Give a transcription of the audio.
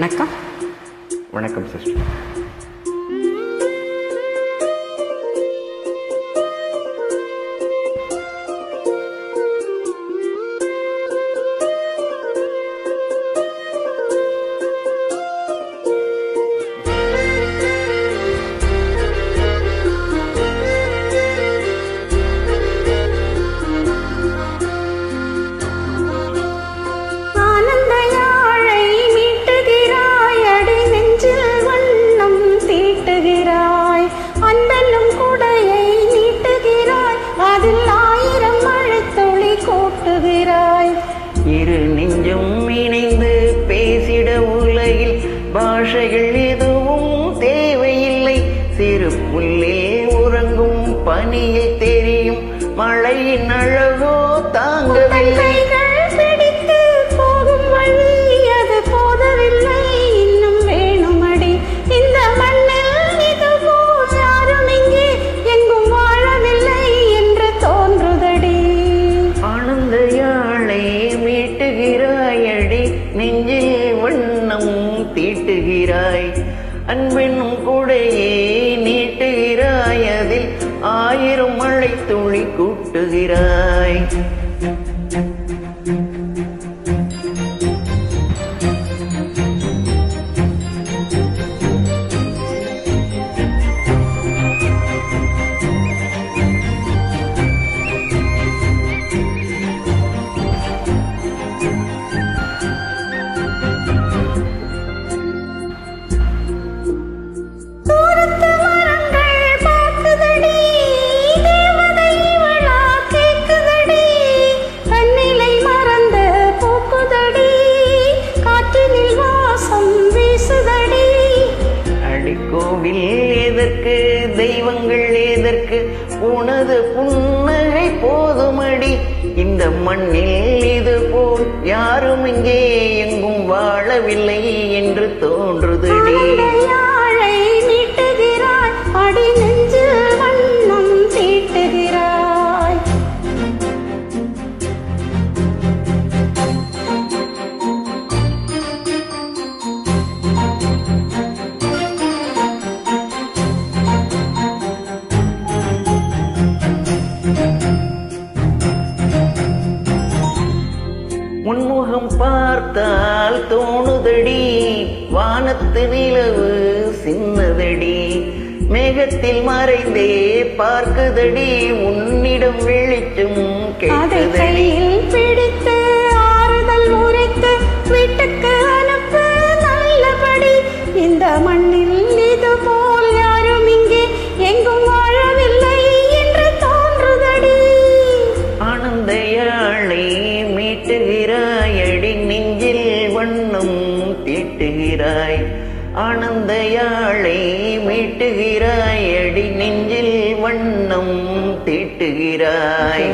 வணக்கம். வணக்கம் சிஸ்டர். இரு நெஞ்சும் இணைந்து பேசிட உலகில் பாஷைகள் எதுவும் தேவையில்லை. சிறு புல்லில் உறங்கும் பனியில் தெரியும் மழையின் அழகோ தாங்கவில்லை. நெஞ்சில் வண்ணம் தீட்டுகிறாய், அன்பென்னும் கூடையே நீட்டுகிறாய், அதில் 1000 மழை துளி கூட்டுகிறாய். கோவில் எதற்கு, தெய்வங்கள் எதற்கு, உனது புன்னகை போதுமடி. இந்த மண்ணில் இது போல் யாரும் இங்கே எங்கும் வாழவில்லை என்று தோன்றுதடி. முன்முகம் பார்த்தால் தோணுதடி, வானத்து நிலவு சின்னதடி, மேகத்தில் மறைந்தே பார்க்குதடி, உன்னிடம் வெளிச்சம் கேட்குதடி. பிடித்து ஆறுதல் உரைத்து வீட்டுக்கு அனுப்பு நல்லபடி. இந்த மண்ணில் இது போல் யாரும் இங்கே எங்கும் வாழவில்லை என்று தோன்றுதடி. ஆனந்த யாழை மீட்டுகிறாய் அடி, நெஞ்சில் வண்ணம் தீட்டுகிறாய். ஆனந்த யாழை மீட்டுகிறாய் அடி, நெஞ்சில் வண்ணம் தீட்டுகிறாய்.